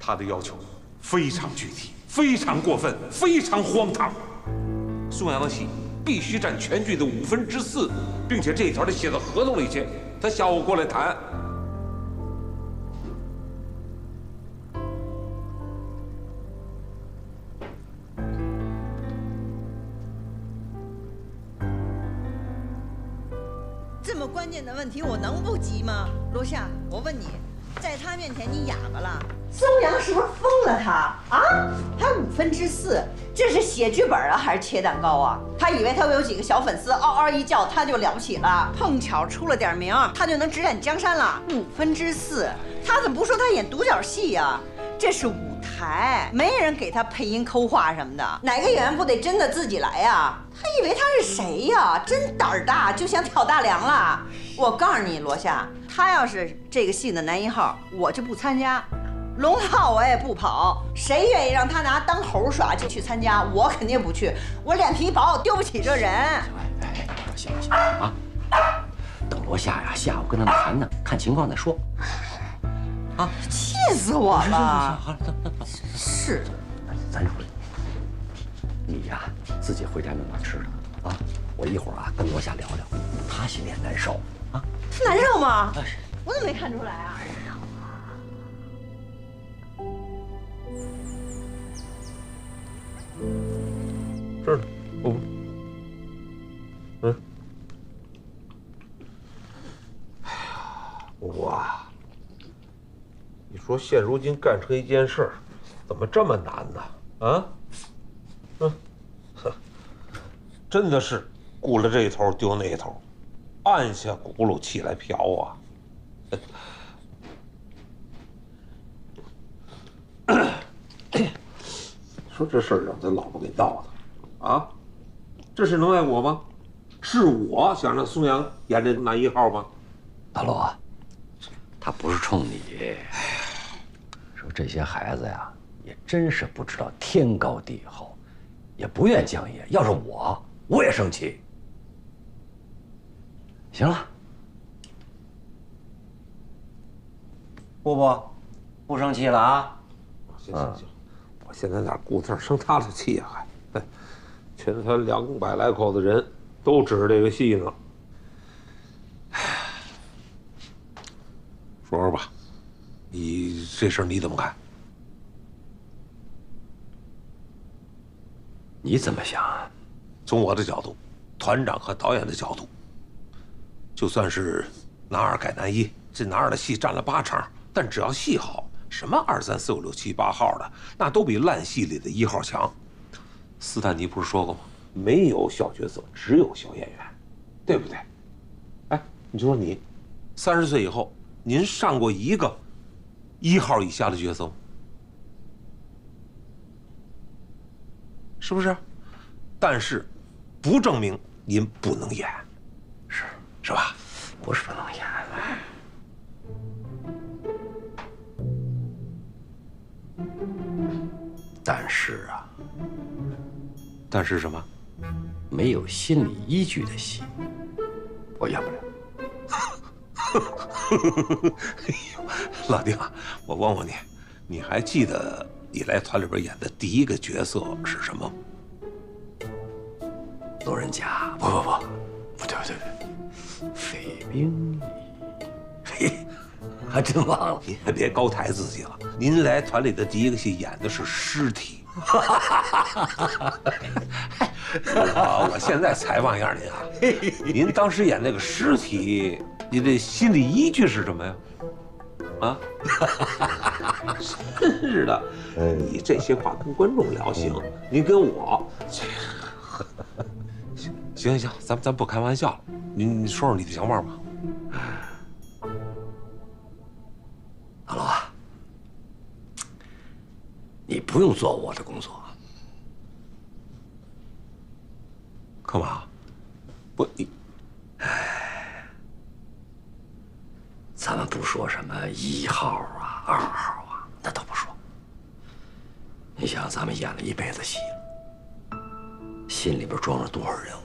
他的要求非常具体，非常过分，非常荒唐。宋阳的戏必须占全剧的4/5，并且这一条得写到合同里去。他下午过来谈。这么关键的问题，我能不急吗？罗夏，我问你，在他面前你哑巴了？松阳是不是疯了他？啊，还4/5，这是写剧本啊，还是切蛋糕啊？他以为他有几个小粉丝嗷嗷一叫，他就了不起了？碰巧出了点名，他就能指点江山了？4/5，他怎么不说他演独角戏呀？这是舞台，没人给他配音、抠话什么的，哪个演员不得真的自己来呀？他以为他是谁呀？真胆儿大，就想挑大梁了。我告诉你，罗夏，他要是这个戏的男一号，我就不参加。龙套我也不跑，谁愿意让他拿当猴耍就去参加，我肯定不去。我脸皮薄，丢不起这人。哎，行了行了啊，等罗夏呀，下午跟他们谈呢，看情况再说。啊，气死我了！好了，是的，咱说，你呀自己回家弄点吃的啊，我一会儿啊跟罗夏聊聊，他心里也难受啊。他难受吗？我怎么没看出来啊？这儿呢，我不，哎呀，我啊，你说现如今干成一件事儿，怎么这么难呢？啊，真的是顾了这一头丢那一头，按下轱辘起来瓢啊！说这事儿让咱老婆给闹的，啊，这是能赖我吗？是我想让宋阳演这男一号吗？大罗，他不是冲你，说这些孩子呀，也真是不知道天高地厚，也不愿讲义。要是我也生气。行了，布布，不生气了啊？行，我现在哪顾得上生他的气啊？还，全团200来口子人都指着这个戏呢。说说吧，你这事儿你怎么看？你怎么想啊？从我的角度，团长和导演的角度，就算是男二改男一，这男二的戏占了8场，但只要戏好，什么2、3、4、5、6、7、8号的，那都比烂戏里的1号强。斯坦尼不是说过吗？没有小角色，只有小演员，对不对？哎，你就说你30岁以后，您上过一个1号以下的角色吗？是不是？但是，不证明您不能演，是吧？不是不能演。但是啊，但是什么？没有心理依据的戏，我演不了。哎呦，老丁啊，我问问你，你还记得你来团里边演的第一个角色是什么？路人甲？不对，匪兵。嘿，还真忘了。您也别高抬自己了。您来团里的第一个戏演的是尸体。我现在采访一下您啊，您当时演那个尸体，你的心理依据是什么呀？啊，真是的，你这些话跟观众聊行，您跟我，行，咱不开玩笑了，你说说你的想法吧。阿罗啊，你不用做我的工作。干嘛？不，你，咱们不说什么1号啊、2号啊，那都不说。你想，咱们演了一辈子戏了，心里边装了多少人物，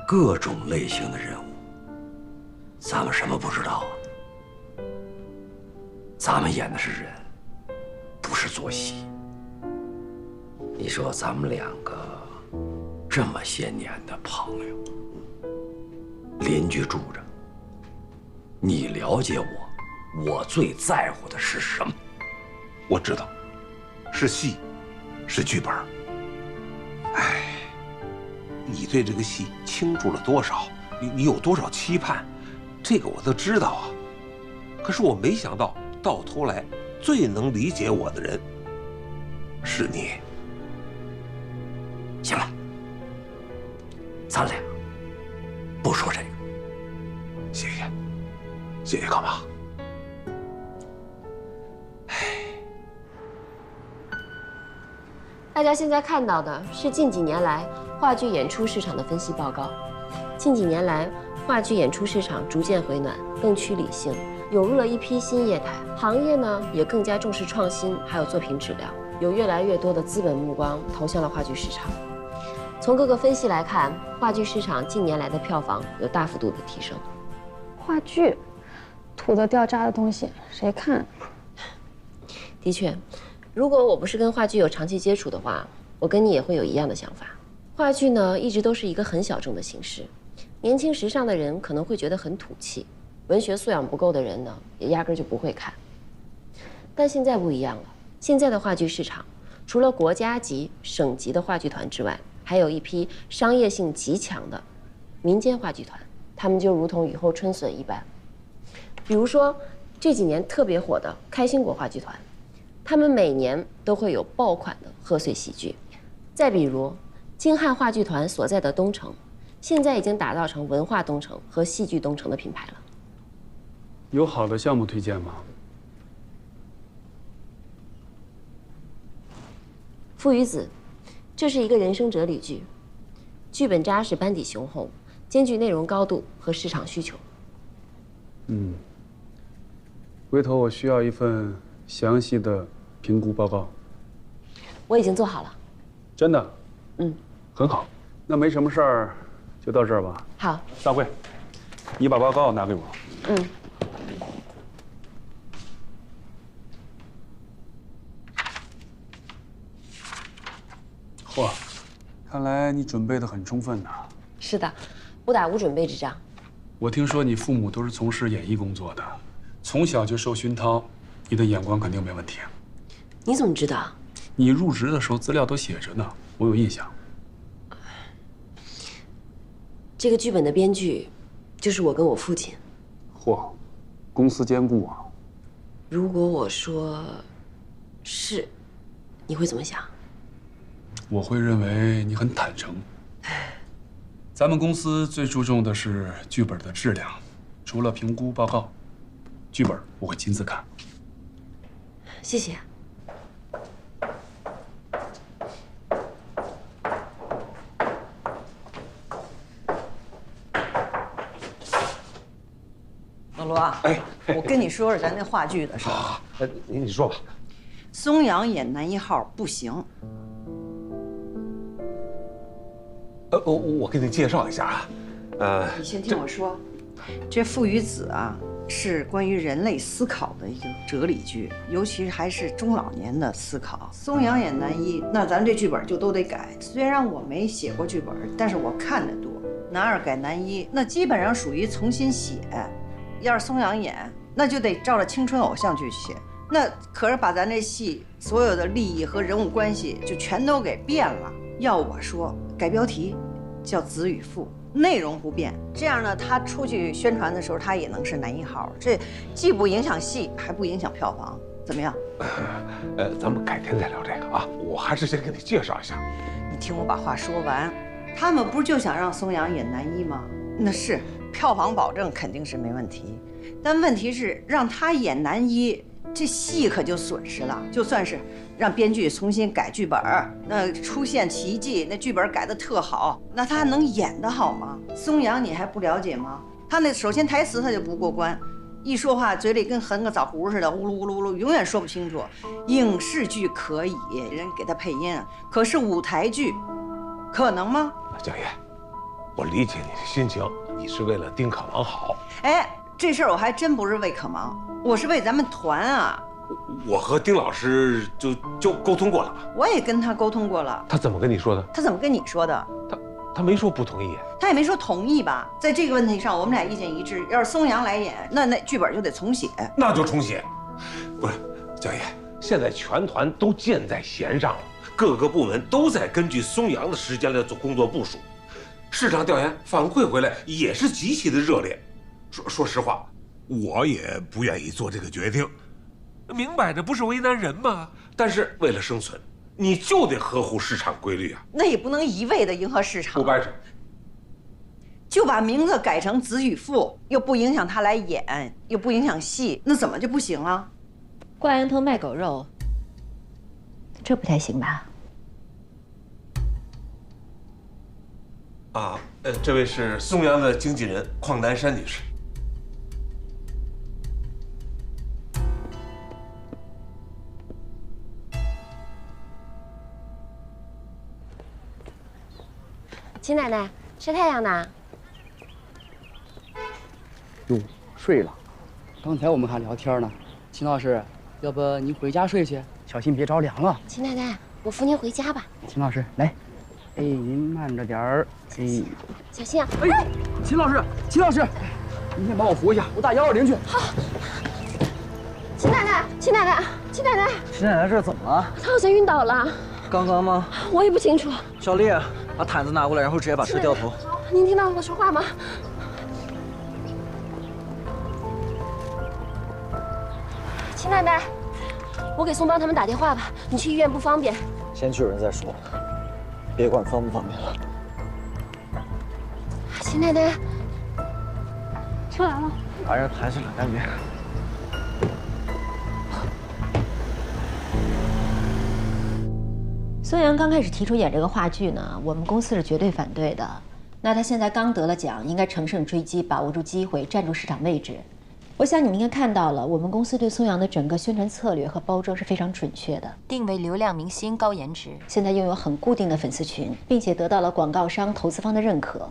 各种类型的人物，咱们什么不知道啊？咱们演的是人，不是是做戏。你说咱们两个这么些年的朋友，邻居住着，你了解我最在乎的是什么？我知道，是戏，是剧本。哎，你对这个戏倾注了多少？你有多少期盼？这个我都知道啊。可是我没想到，到头来最能理解我的人是你。行了，咱俩不说这个。谢谢，谢谢干妈。大家现在看到的是近几年来话剧演出市场的分析报告。近几年来，话剧演出市场逐渐回暖，更趋理性，涌入了一批新业态。行业呢也更加重视创新，还有作品质量，有越来越多的资本目光投向了话剧市场。从各个分析来看，话剧市场近年来的票房有大幅度的提升。话剧，土的掉渣的东西，谁看？的确，如果我不是跟话剧有长期接触的话，我跟你也会有一样的想法。话剧呢，一直都是一个很小众的形式，年轻时尚的人可能会觉得很土气，文学素养不够的人呢，也压根就不会看。但现在不一样了，现在的话剧市场，除了国家级、省级的话剧团之外，还有一批商业性极强的民间话剧团，他们就如同雨后春笋一般。比如说这几年特别火的开心果话剧团，他们每年都会有爆款的贺岁喜剧。再比如京汉话剧团所在的东城，现在已经打造成文化东城和戏剧东城的品牌了。有好的项目推荐吗？父与子，这是一个人生哲理剧，剧本扎实，班底雄厚，兼具内容高度和市场需求。回头我需要一份详细的评估报告。我已经做好了。真的？很好。那没什么事儿，就到这儿吧。好。大贵，你把报告拿给我。嚯，看来你准备得很充分呐。是的，不打无准备之仗。我听说你父母都是从事演艺工作的，从小就受熏陶，你的眼光肯定没问题。你怎么知道？你入职的时候资料都写着呢，我有印象。这个剧本的编剧，就是我跟我父亲。嚯，公私兼顾啊！如果我说是，你会怎么想？我会认为你很坦诚。咱们公司最注重的是剧本的质量，除了评估报告，剧本我会亲自看。谢谢。老罗啊，我跟你说说咱那话剧的事儿。你说吧。松阳演男一号不行。我给你介绍一下啊，你先听我说，这父与子啊，是关于人类思考的一个哲理剧，尤其还是中老年的思考。松阳演男一，那咱这剧本就都得改。虽然我没写过剧本，但是我看得多。男二改男一，那基本上属于重新写。要是松阳演，那就得照着青春偶像去写。那可是把咱这戏所有的利益和人物关系就全都给变了。要我说，改标题叫子与父，内容不变，这样呢，他出去宣传的时候，他也能是男一号。这既不影响戏，还不影响票房，怎么样？咱们改天再聊这个啊。我还是先给你介绍一下。你听我把话说完。他们不是就想让松阳演男一吗？那是票房保证肯定是没问题，但问题是让他演男一，这戏可就损失了。就算是让编剧重新改剧本，那出现奇迹，那剧本改得特好，那他能演得好吗？松阳你还不了解吗？他那首先台词他就不过关，一说话嘴里跟含个枣核似的，呜噜呜噜呜噜，永远说不清楚。影视剧可以，人给他配音，可是舞台剧可能吗？江爷，我理解你的心情，你是为了丁可芒好。哎，这事儿我还真不是为可芒，我是为咱们团啊。我和丁老师就沟通过了。我也跟他沟通过了。他怎么跟你说的？他怎么跟你说的？他没说不同意。他也没说同意吧？在这个问题上，我们俩意见一致。要是松阳来演，那剧本就得重写。那就重写。不是，江爷，现在全团都箭在弦上了，各个部门都在根据松阳的时间来做工作部署。市场调研反馈回来也是极其的热烈。说实话，我也不愿意做这个决定，明摆着不是为难人吗？但是为了生存，你就得合乎市场规律啊。那也不能一味的迎合市场。不掰扯。就把名字改成子与父，又不影响他来演，又不影响戏，那怎么就不行啊？挂羊头卖狗肉，这不太行吧？啊，这位是松阳的经纪人邝南山女士。秦奶奶晒太阳呢。哟，睡了。刚才我们还聊天呢。秦老师，要不您回家睡去，小心别着凉了。秦奶奶，我扶您回家吧。秦老师，来，哎，您慢着点儿，哎，小心啊！哎，秦老师，秦老师，您先把我扶一下，我打120去。好。秦奶奶，秦奶奶，秦奶奶，秦奶奶这怎么了？她好像晕倒了。刚刚吗？我也不清楚。小丽，把毯子拿过来，然后直接把车掉头。您听到我说话吗？秦奶奶，我给宋邦他们打电话吧。你去医院不方便，先去人再说，别管方不方便了。秦奶奶，车来了，把人抬起来，赶紧。孙杨刚开始提出演这个话剧呢，我们公司是绝对反对的。那他现在刚得了奖，应该乘胜追击，把握住机会，站住市场位置。我想你们应该看到了，我们公司对孙杨的整个宣传策略和包装是非常准确的，定为流量明星、高颜值，现在拥有很固定的粉丝群，并且得到了广告商、投资方的认可。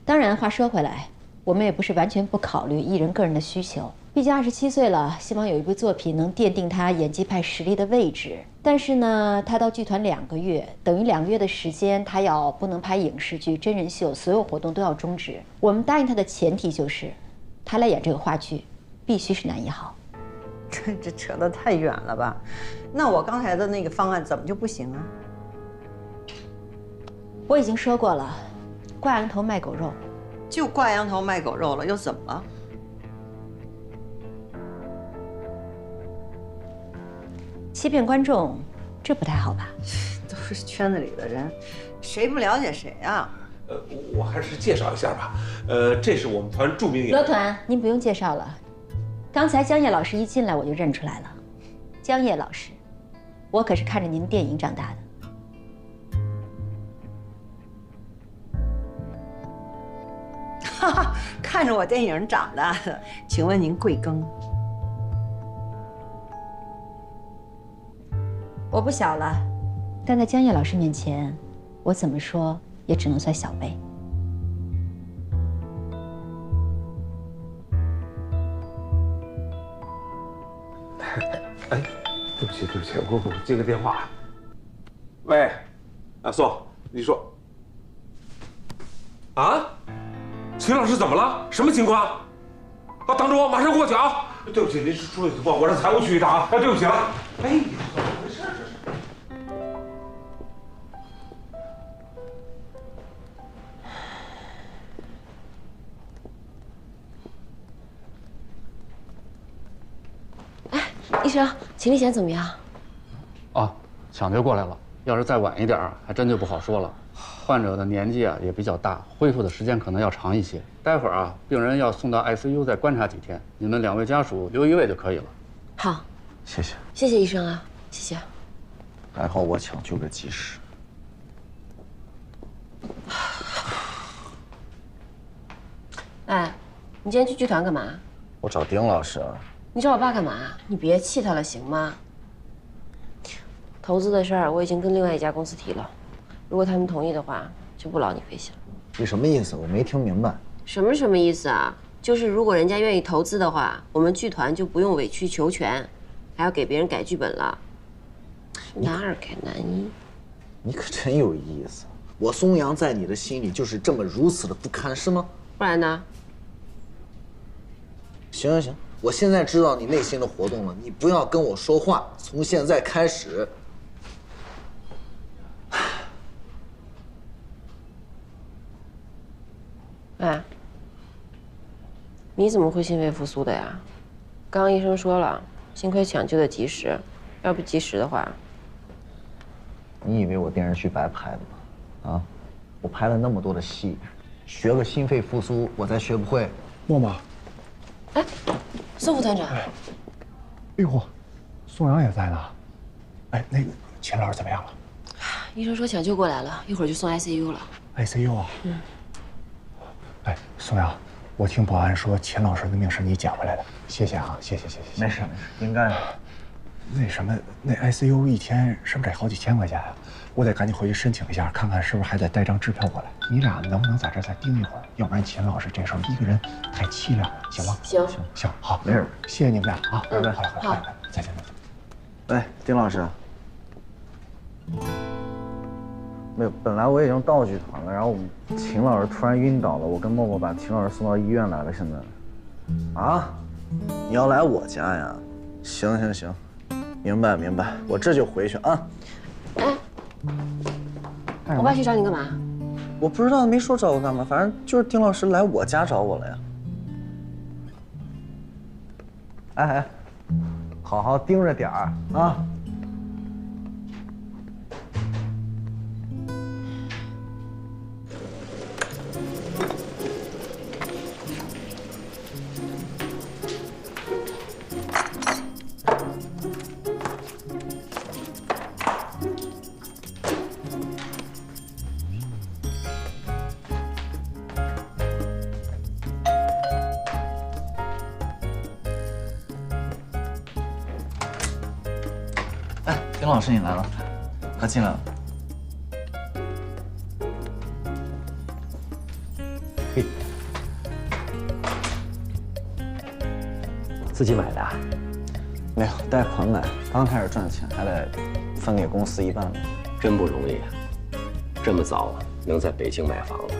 当然，话说回来，我们也不是完全不考虑艺人个人的需求。毕竟27岁了，希望有一部作品能奠定他演技派实力的位置。但是呢，他到剧团2个月，等于2个月的时间，他要不能拍影视剧、真人秀，所有活动都要终止。我们答应他的前提就是，他来演这个话剧，必须是男1号。这扯得太远了吧？那我刚才的那个方案怎么就不行啊？我已经说过了，挂羊头卖狗肉，就挂羊头卖狗肉了，又怎么了？欺骗观众，这不太好吧？都是圈子里的人，谁不了解谁啊？我还是介绍一下吧。这是我们团著名演员罗团，您不用介绍了。刚才江烨老师一进来我就认出来了，江烨老师，我可是看着您电影长大的。哈哈，看着我电影长大的，请问您贵庚？我不小了，但在江烨老师面前，我怎么说也只能算小辈。哎，对不起，我接个电话。喂，啊，宋，你说。啊？秦老师怎么了？什么情况？啊，等着我，马上过去啊！对不起，您出去我让财务去一趟啊！哎，对不起啊！哎，怎么回事这是？医生，秦丽贤怎么样？啊，抢救过来了。要是再晚一点，还真就不好说了。患者的年纪啊也比较大，恢复的时间可能要长一些。待会儿啊，病人要送到 ICU 再观察几天，你们2位家属留一位就可以了。好，谢谢，谢谢医生啊，谢谢。还好我抢救的及时。哎，你今天去剧团干嘛？我找丁老师啊。你找我爸干嘛？你别气他了，行吗？投资的事儿我已经跟另外一家公司提了，如果他们同意的话，就不劳你费心了。你什么意思？我没听明白。什么意思啊？就是如果人家愿意投资的话，我们剧团就不用委曲求全，还要给别人改剧本了。男二改男一，你可真有意思。我松阳在你的心里就是这么如此的不堪，是吗？不然呢？行行行，我现在知道你内心的活动了，你不要跟我说话，从现在开始。哎，你怎么会心肺复苏的呀？刚刚医生说了，幸亏抢救的及时，要不及时的话，你以为我电视剧白拍的吗？啊，我拍了那么多的戏，学个心肺复苏，我再学不会。默默，哎，宋副团长，哎呦，宋阳也在呢。哎，那个秦老师怎么样了？医生说抢救过来了，一会儿就送 ICU 了。ICU 啊？嗯。哎，宋阳，我听保安说秦老师的命是你捡回来的，谢谢啊，谢谢。没事没事，应该的。那什么，那 ICU 一天是不是得好几千块钱呀？我得赶紧回去申请一下，看看是不是还得带张支票过来。你俩能不能在这再盯一会儿？要不然秦老师这时候一个人太凄凉了，行吗？行，好，没事，谢谢你们俩啊，拜拜，好了，好，再见。哎，丁老师，没有，本来我已经到剧团了，然后我们秦老师突然晕倒了，我跟默默把秦老师送到医院来了。现在，啊，你要来我家呀？行，明白，我这就回去啊。哎，我爸去找你干嘛？我不知道，没说找我干嘛，反正就是丁老师来我家找我了呀。哎，好好盯着点儿啊。丁老师，你来了，快进来了。嘿，自己买的啊？没有，贷款买。刚开始赚钱，还得分给公司一半。真不容易啊！这么早能在北京买房子，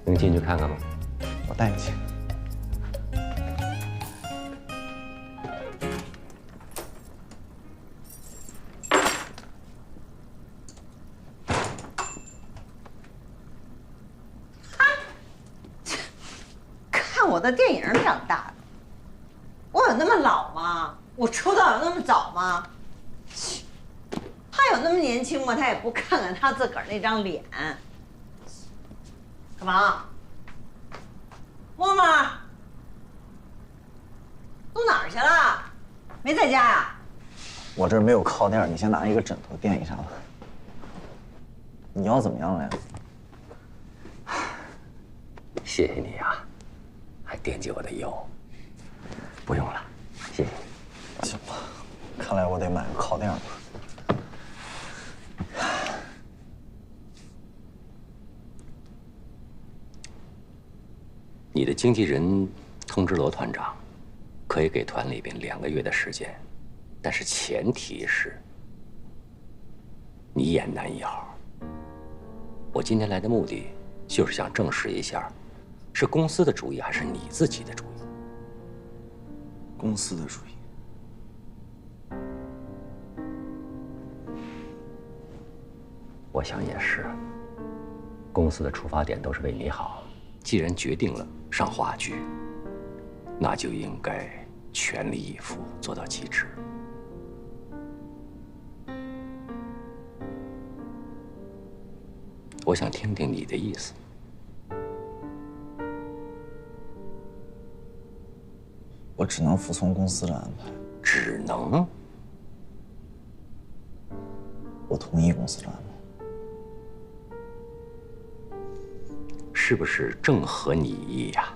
能进去看看吗？我带你去。我的电影长大的，我有那么老吗？我出道有那么早吗？他有那么年轻吗？他也不看看他自个儿那张脸。干嘛？默默，都哪儿去了？没在家呀？我这儿没有靠垫，你先拿一个枕头垫一下吧。你腰怎么样了呀？谢谢你啊。还惦记我的腰，不用了，谢谢你。行吧，看来我得买个靠垫了。你的经纪人通知罗团长，可以给团里边2个月的时间，但是前提是你演男1号。我今天来的目的就是想证实一下。是公司的主意还是你自己的主意？公司的主意。我想也是。公司的出发点都是为你好，既然决定了上话剧，那就应该全力以赴，做到极致。我想听听你的意思。我只能服从公司的安排。只能？我同意公司的安排。是不是正合你意呀？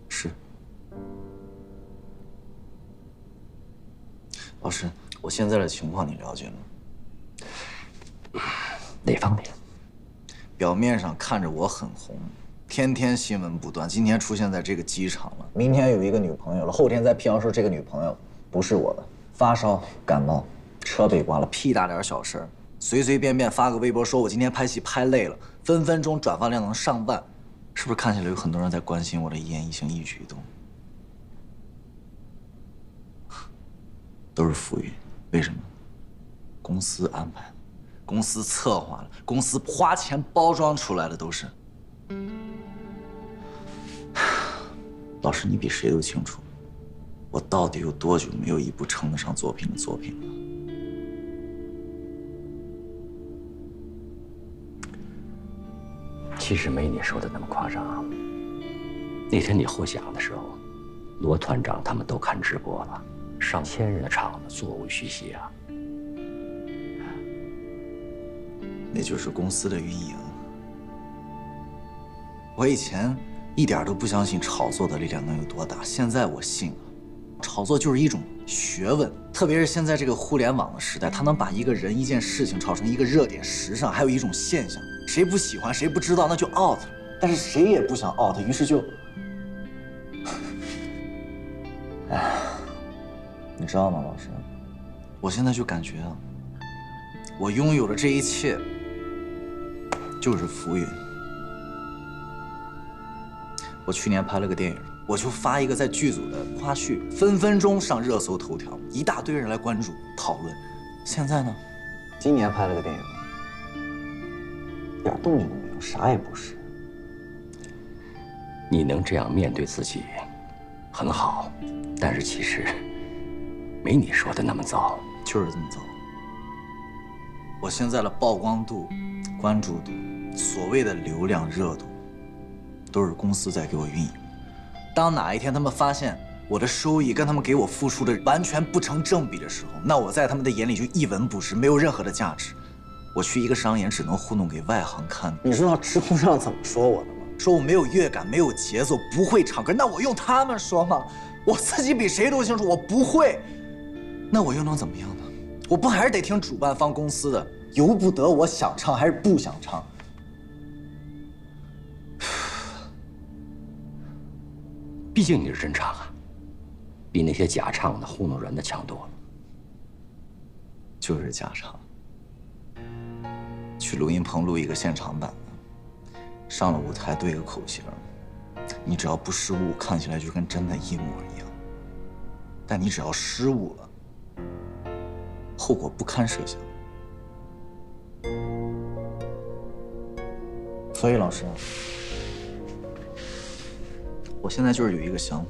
是。老师，我现在的情况你了解了？哪方面？表面上看着我很红，天天新闻不断。今天出现在这个机场了，明天有一个女朋友了，后天再辟谣说这个女朋友不是我的，发烧感冒，车被刮了，屁大点小事，随随便便发个微博说我今天拍戏拍累了，分分钟转发量能上万，是不是看起来有很多人在关心我的一言一行一举一动？都是浮云，为什么？公司安排的，公司策划了，公司花钱包装出来的都是。老师，你比谁都清楚，我到底有多久没有一部称得上作品的作品了？其实没你说的那么夸张。那天你获奖的时候，罗团长他们都看直播了，上千人的场子，座无虚席啊。那就是公司的运营。我以前一点都不相信炒作的力量能有多大，现在我信了。炒作就是一种学问，特别是现在这个互联网的时代，它能把一个人、一件事情炒成一个热点、时尚，还有一种现象，谁不喜欢，谁不知道，那就 out。但是谁也不想 out， 于是就，哎，你知道吗，老师？我现在就感觉啊，我拥有的这一切就是浮云。我去年拍了个电影，我就发一个在剧组的花絮，分分钟上热搜头条，一大堆人来关注讨论。现在呢，今年拍了个电影，一点动静都没有，啥也不是。你能这样面对自己，很好，但是其实没你说的那么糟，就是这么糟。我现在的曝光度、关注度、所谓的流量热度，都是公司在给我运营。当哪一天他们发现我的收益跟他们给我付出的完全不成正比的时候，那我在他们的眼里就一文不值，没有任何的价值。我去一个商演只能糊弄给外行看。你知道知乎上怎么说我的吗？说我没有乐感，没有节奏，不会唱歌。那我用他们说吗？我自己比谁都清楚，我不会。那我又能怎么样呢？我不还是得听主办方公司的，由不得我想唱还是不想唱。毕竟你是真唱啊，比那些假唱的糊弄人的强多了。就是假唱。去录音棚录一个现场版的，上了舞台对个口型，你只要不失误，看起来就跟真的一模一样。但你只要失误了，后果不堪设想。所以老师，我现在就是有一个想法，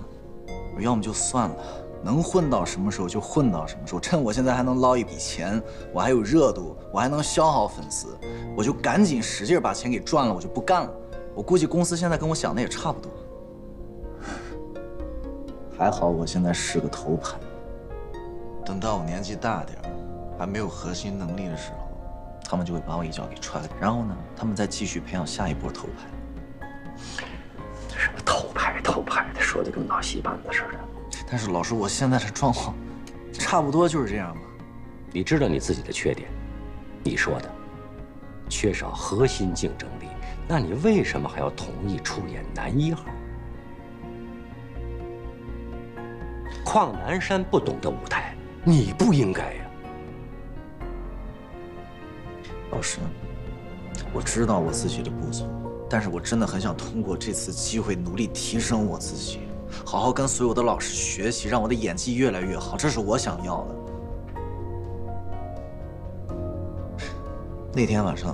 我要么就算了，能混到什么时候就混到什么时候。趁我现在还能捞一笔钱，我还有热度，我还能消耗粉丝，我就赶紧使劲把钱给赚了，我就不干了。我估计公司现在跟我想的也差不多。还好我现在是个头牌，等到我年纪大点儿，还没有核心能力的时候，他们就会把我一脚给踹开，然后呢，他们再继续培养下一波头牌。什么头牌的，说的跟脑戏班子似的。但是老师，我现在的状况，差不多就是这样吧。你知道你自己的缺点，你说的，缺少核心竞争力。那你为什么还要同意出演男一号？邝南山不懂得舞台，你不应该呀。老师，我知道我自己的不足，但是我真的很想通过这次机会努力提升我自己，好好跟所有的老师学习，让我的演技越来越好，这是我想要的。那天晚上，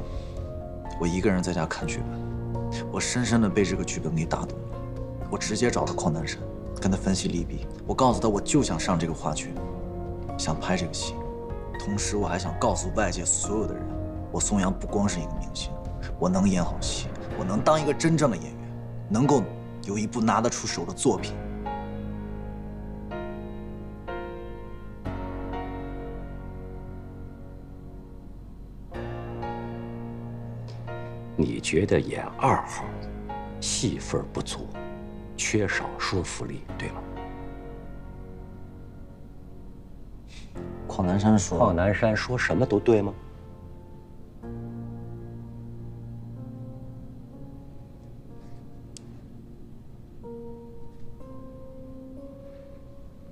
我一个人在家看剧本，我深深的被这个剧本给打动了。我直接找到邝南山，跟他分析利弊。我告诉他，我就想上这个话剧，想拍这个戏。同时，我还想告诉外界所有的人，我宋阳不光是一个明星，我能演好戏，我能当一个真正的演员，能够有一部拿得出手的作品。你觉得演2号戏份不足，缺少说服力，对吗？邝南山说。邝南山说什么都对吗？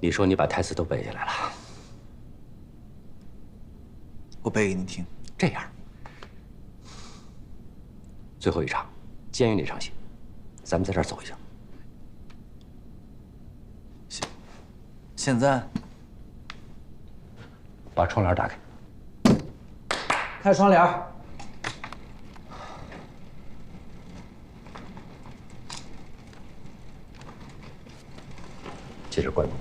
你说你把台词都背下来了，我背给你听。这样，最后一场，监狱那场戏，咱们在这儿走一下。现在，把窗帘打开。开窗帘。接着关门。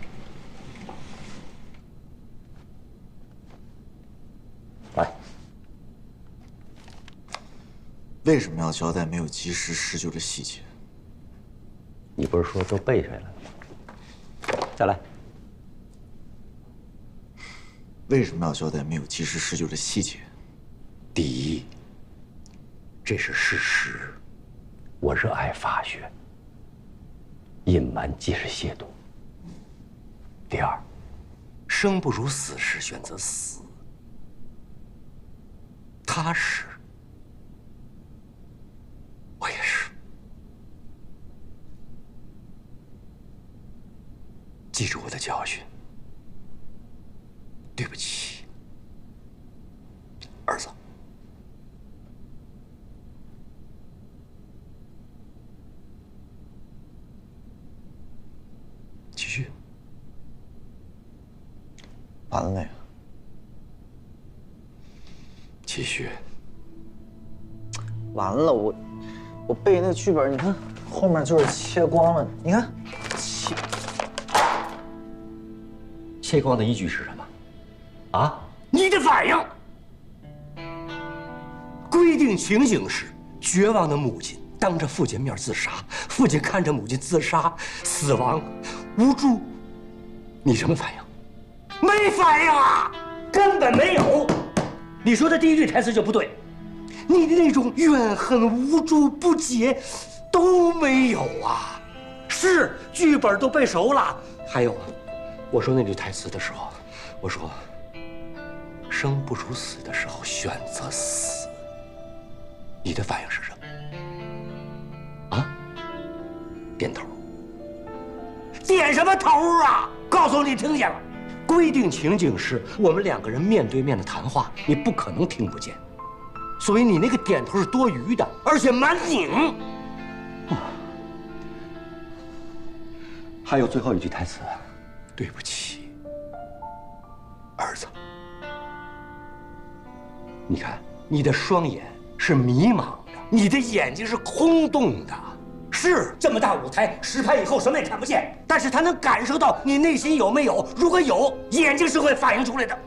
来，为什么要交代没有及时施救的细节？你不是说都背下来了吗？再来。为什么要交代没有及时施救的细节？第一，这是事实，我热爱法学，隐瞒即是亵渎。第二，生不如死时选择死，他是，我也是。记住我的教训。对不起，儿子。继续。完了没有？继续。完了，我背那剧本，你看后面就是切光了，你看切光的依据是什么？啊！你的反应。规定情形是，绝望的母亲当着父亲面自杀，父亲看着母亲自杀死亡，无助。你什么反应？没反应啊，根本没有。你说的第一句台词就不对，你的那种怨恨、无助、不解都没有啊。是剧本都背熟了。还有，我说那句台词的时候，我说。生不如死的时候选择死，你的反应是什么？啊？点头。点什么头啊？告诉你听见了。规定情景是我们两个人面对面的谈话，你不可能听不见，所以你那个点头是多余的，而且蛮拧。还有最后一句台词，对不起，儿子。你看，你的双眼是迷茫的，你的眼睛是空洞的。是这么大舞台，实拍以后什么也看不见，但是他能感受到你内心有没有。如果有，眼睛是会反映出来的。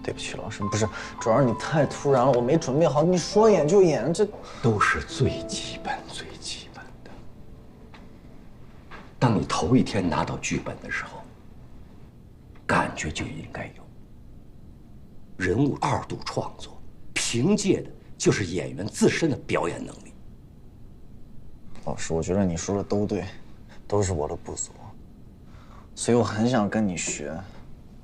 对不起，老师，不是，主要是你太突然了，我没准备好，你说演就演，这都是最基本、最基本的。当你头一天拿到剧本的时候。感觉就应该有。人物2度创作，凭借的就是演员自身的表演能力。老师，我觉得你说的都对，都是我的不足，所以我很想跟你学。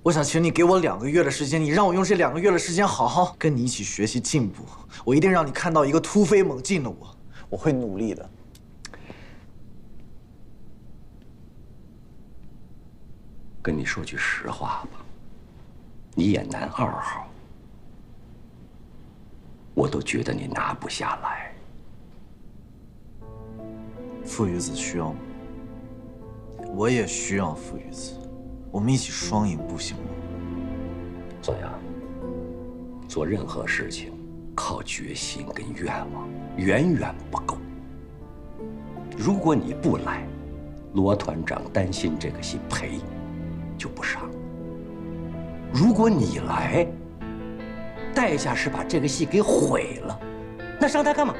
我想请你给我2个月的时间，你让我用这2个月的时间好好跟你一起学习进步。我一定让你看到一个突飞猛进的我，我会努力的。跟你说句实话吧，你演男2号，我都觉得你拿不下来。傅雨子需要吗？我也需要傅雨子，我们一起双赢，不行吗？左阳，做任何事情靠决心跟愿望远远不够。如果你不来，罗团长担心这个戏赔。就不上。如果你来，代价是把这个戏给毁了，那上台干嘛？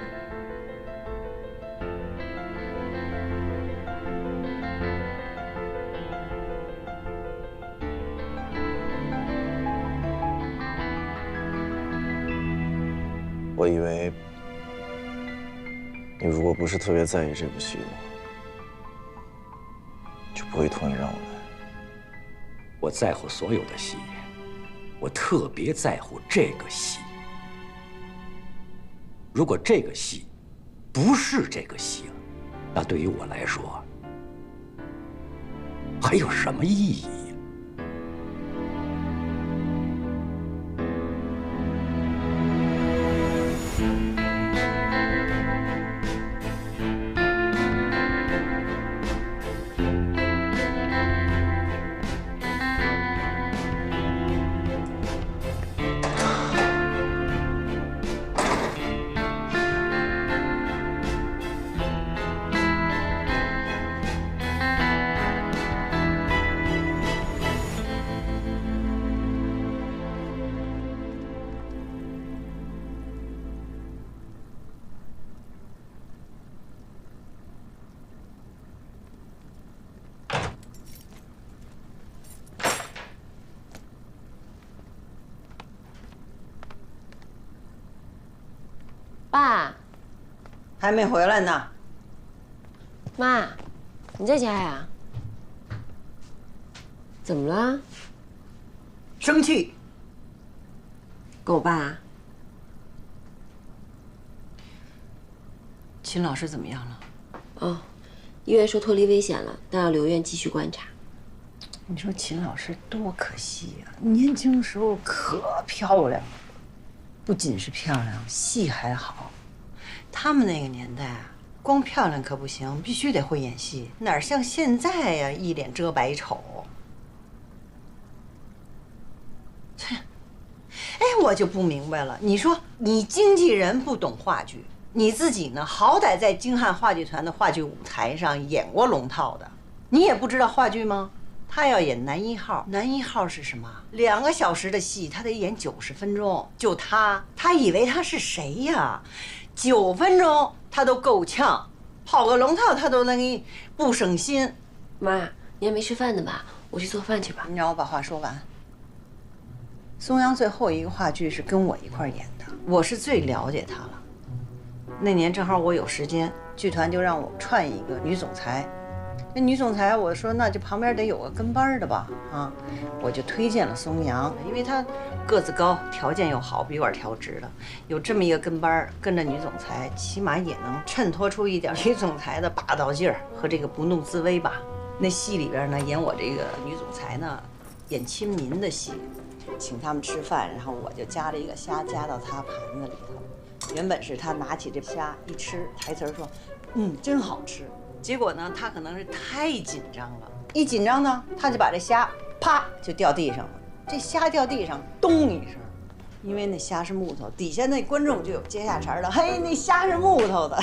我以为你如果不是特别在意这部戏的话，就不会同意让我来。我在乎所有的戏，我特别在乎这个戏。如果这个戏不是这个戏了，那对于我来说，还有什么意义？爸，还没回来呢。妈，你在家呀？怎么了？生气。跟我爸？秦老师怎么样了？哦，医院说脱离危险了，但要留院继续观察。你说秦老师多可惜呀，年轻时候可漂亮了。不仅是漂亮，戏还好。他们那个年代啊，光漂亮可不行，必须得会演戏，哪像现在呀，一脸遮百丑。切，哎，我就不明白了。你说你经纪人不懂话剧，你自己呢，好歹在京汉话剧团的话剧舞台上演过龙套的，你也不知道话剧吗？他要演男一号，男一号是什么？2个小时的戏，他得演90分钟。就他以为他是谁呀？9分钟他都够呛，跑个龙套他都能给不省心。妈，你还没吃饭呢吧？我去做饭去吧。你让我把话说完。松阳最后一个话剧是跟我一块演的，我是最了解他了。那年正好我有时间，剧团就让我串一个女总裁。那女总裁，我说那就旁边得有个跟班的吧，啊，我就推荐了松阳，因为他个子高，条件又好，笔管调直的，有这么一个跟班，跟着女总裁，起码也能衬托出一点女总裁的霸道劲儿和这个不怒自威吧。那戏里边呢，演我这个女总裁呢，演亲民的戏，请他们吃饭，然后我就夹了一个虾夹到他盘子里头。原本是他拿起这虾一吃，台词说，真好吃。结果呢，他可能是太紧张了，一紧张呢，他就把这虾啪就掉地上了。这虾掉地上，咚一声，因为那虾是木头，底下那观众就有接下茬的，嘿，那虾是木头的，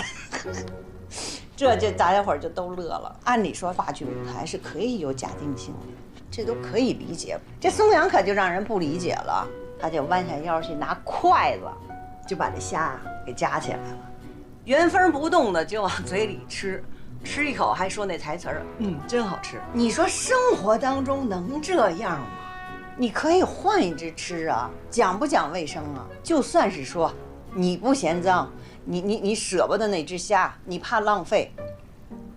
这就大家伙就都乐了。按理说话剧舞台是可以有假定性的，这都可以理解。这松阳可就让人不理解了，他就弯下腰去拿筷子，就把这虾给夹起来了，原封不动的就往嘴里吃。吃一口还说那台词儿，真好吃。你说生活当中能这样吗？你可以换一只吃啊，讲不讲卫生啊？就算是说你不嫌脏，你舍不得那只虾，你怕浪费，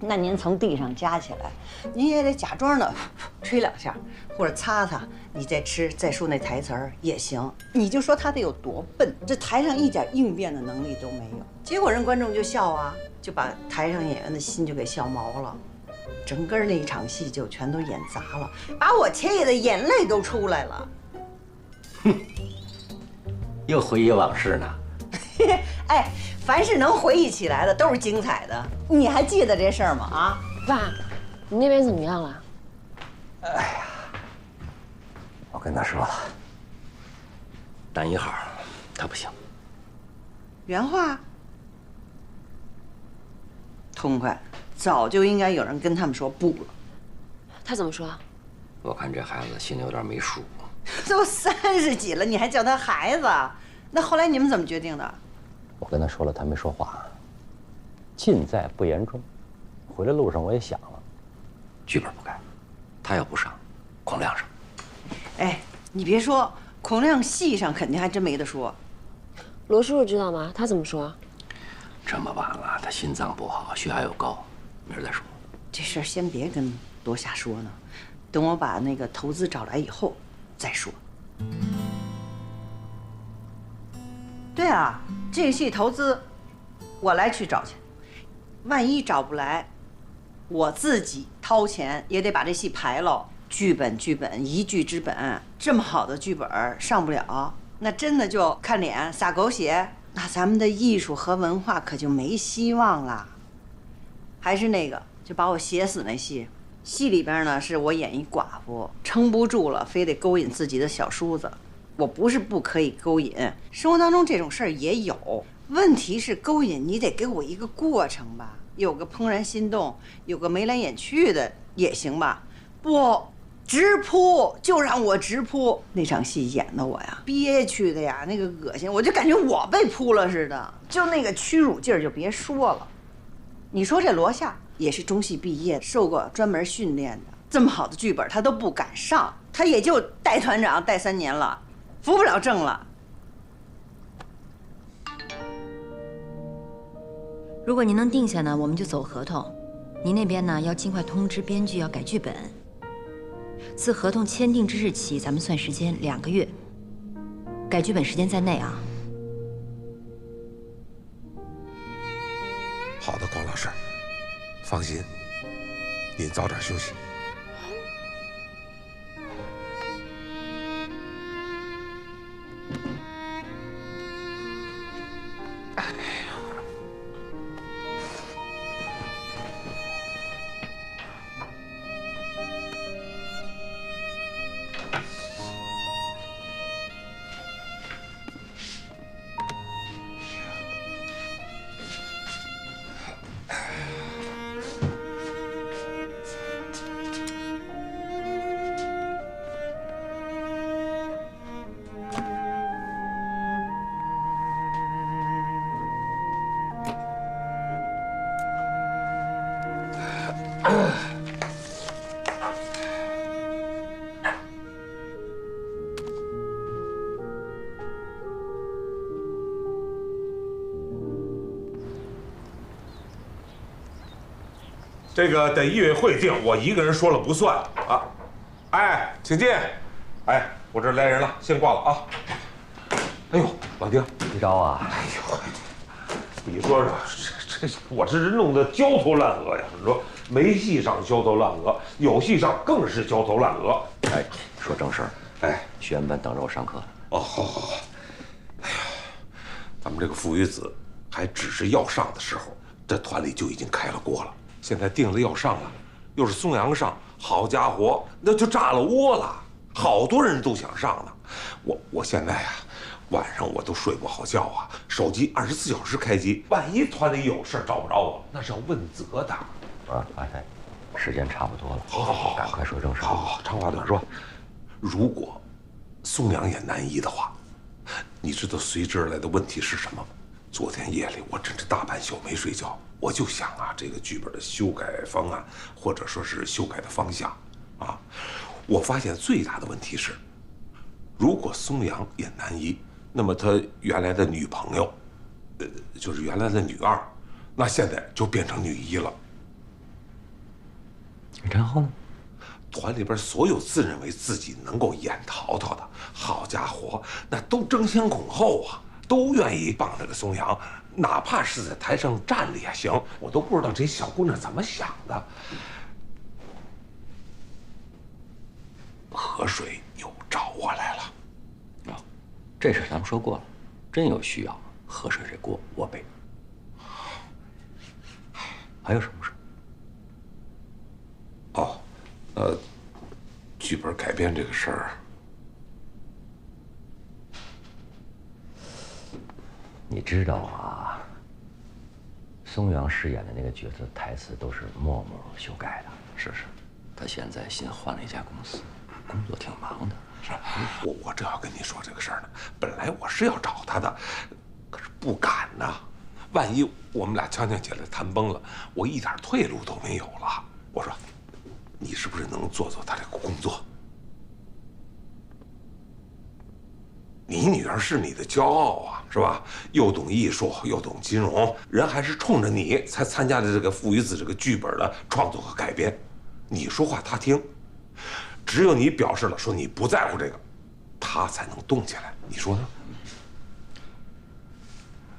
那您从地上夹起来，您也得假装的吹2下，或者擦擦，你再吃，再说那台词儿也行。你就说他得有多笨，这台上一点应变的能力都没有。结果人观众就笑啊，就把台上演员的心就给笑毛了，整个那一场戏就全都演砸了，把我切爷的眼泪都出来了。哼，又回忆往事呢。哎，凡是能回忆起来的都是精彩的。你还记得这事儿吗？啊，爸，你那边怎么样了？哎呀，我跟他说了，男一号他不行。原话。痛快，早就应该有人跟他们说不了。他怎么说？我看这孩子心里有点没数。都30几了，你还叫他孩子？那后来你们怎么决定的？我跟他说了，他没说话。尽在不言中。回来路上我也想了，剧本不改，他要不上，孔亮上。哎，你别说，孔亮戏上肯定还真没得说。罗叔叔知道吗？他怎么说？这么晚了，他心脏不好，血压又高，明儿再说。这事儿先别跟罗夏说呢，等我把那个投资找来以后再说。对啊，这个戏投资我来去找去，万一找不来，我自己掏钱也得把这戏排了。剧本一剧之本，这么好的剧本上不了，那真的就看脸撒狗血，那咱们的艺术和文化可就没希望了。还是那个，就把我写死那戏。戏里边呢，是我演一寡妇，撑不住了，非得勾引自己的小叔子。我不是不可以勾引，生活当中这种事儿也有。问题是勾引你得给我一个过程吧，有个怦然心动，有个眉来眼去的也行吧。不，直扑就让我直扑。那场戏演的我呀，憋屈的呀，那个恶心，我就感觉我被扑了似的，就那个屈辱劲儿就别说了。你说这罗夏也是中戏毕业，受过专门训练的，这么好的剧本他都不敢上，他也就带团长带3年了，扶不了正了。如果您能定下呢，我们就走合同。您那边呢要尽快通知编剧要改剧本。自合同签订之日起，咱们算时间2个月。改剧本时间在内啊。好的，高老师，放心，您早点休息。这个得艺委会定，我一个人说了不算啊！哎，请进。哎，我这来人了，先挂了啊。哎呦，老丁，一招啊！哎呦，你说说，这我这人弄得焦头烂额呀！你说没戏上焦头烂额，有戏上更是焦头烂额。哎，说正事儿。哎，学员班等着我上课。哦，好好好。哎呀，咱们这个父与子还只是要上的时候，这团里就已经开了锅了。现在定了要上了，又是松阳上，好家伙，那就炸了窝了，好多人都想上呢。我现在呀，晚上我都睡不好觉啊，手机24小时开机，万一团里有事找不着我，那是要问责的。啊，哎，时间差不多了，好，赶快说正事。好，长话短说，如果松阳演男一的话，你知道随之而来的问题是什么吗？昨天夜里我真是大半宿没睡觉，我就想啊，这个剧本的修改方案，或者说是修改的方向，啊，我发现最大的问题是，如果松阳演男一，那么他原来的女朋友，就是原来的女二，那现在就变成女一了。然后呢？团里边所有自认为自己能够演淘淘的，好家伙，那都争先恐后啊！都愿意帮这个松阳，哪怕是在台上站着也行。我都不知道这小姑娘怎么想的。河水又找我来了。啊，这事咱们说过了，真有需要，河水这锅我背。还有什么事？哦，剧本改编这个事儿。你知道啊，松阳饰演的那个角色台词都是默默修改的。是，他现在新换了一家公司，工作挺忙的。是，我正要跟你说这个事儿呢。本来我是要找他的，可是不敢呐。万一我们俩呛呛起来谈崩了，我一点退路都没有了。我说，你是不是能做他这个工作？你女儿是你的骄傲啊，是吧？又懂艺术，又懂金融，人还是冲着你才参加的这个《父与子》这个剧本的创作和改编。你说话他听，只有你表示了说你不在乎这个，他才能动起来。你说呢？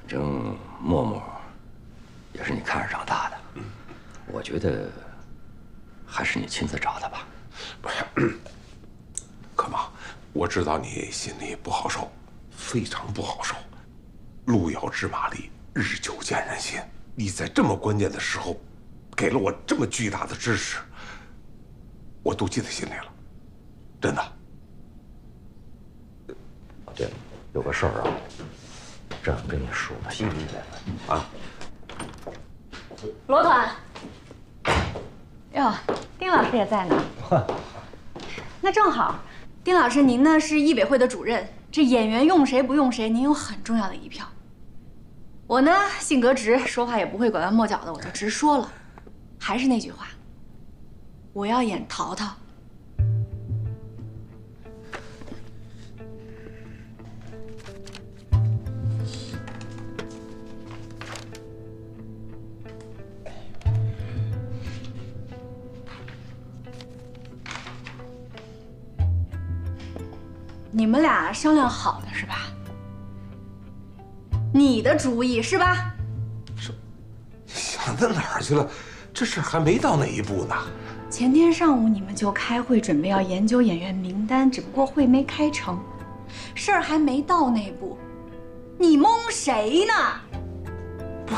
反正默默也是你看着长大的，我觉得还是你亲自找他吧。不是，可妈，我知道你心里不好受，非常不好受。路遥知马力，日久见人心。你在这么关键的时候，给了我这么巨大的支持，我都记在心里了，真的。对了，有个事儿啊，正想跟你说呢。啊，罗团。哟，丁老师也在呢。那正好，丁老师您呢是艺委会的主任，这演员用谁不用谁，您有很重要的一票。我呢性格直，说话也不会拐弯抹角的，我就直说了。还是那句话，我要演淘淘。你们俩商量好的是吧？你的主意是吧？想到哪儿去了？这事还没到那一步呢。前天上午你们就开会准备要研究演员名单，只不过会没开成，事儿还没到那步，你蒙谁呢？不，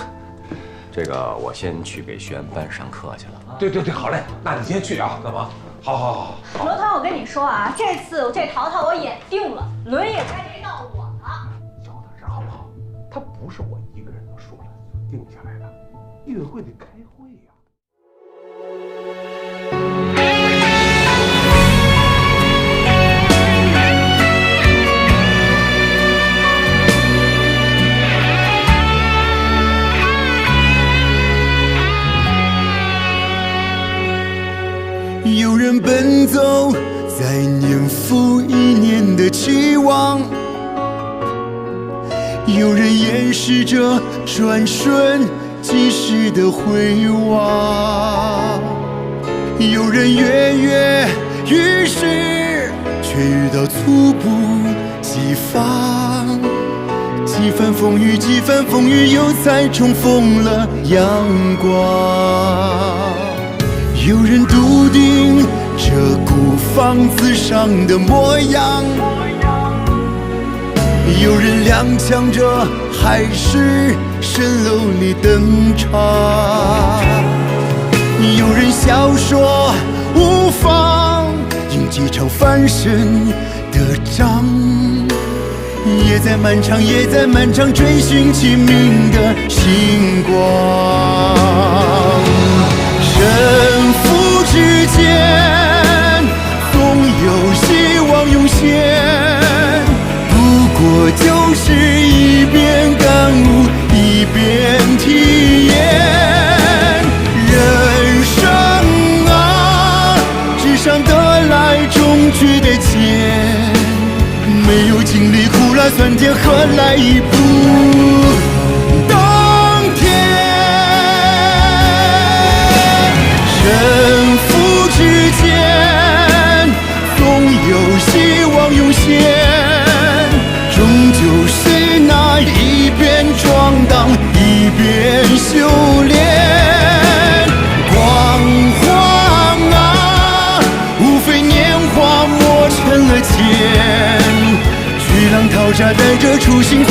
这个我先去给学员班上课去了。对，好嘞，那你先去啊，干嘛？好。罗团，我跟你说啊，这次这淘淘我演定了，轮也该轮到我了。小点声好不好？他不是我一个人能说了定下来的，艺委会得开会呀。有人奔走在年复一年的期望，有人掩饰着转瞬即逝的回望，有人跃跃欲试，却遇到猝不及防。几番风雨，几番风雨，又再重逢了阳光。有人笃定这孤芳自赏的模样，有人踉跄着海市蜃楼里登场，有人笑说无妨，赢几场翻身的仗，也在漫长，也在漫长追寻清明的星光。胜负之间总有希望涌现，不过就是一边感悟一边体验。人生啊，纸上得来终觉得浅，没有经历苦辣酸甜，何来一步登天？胜负之间总有希望涌现，终究是那一边闯荡一边修炼。光环啊，无非年华磨成了茧，巨浪淘沙带着初心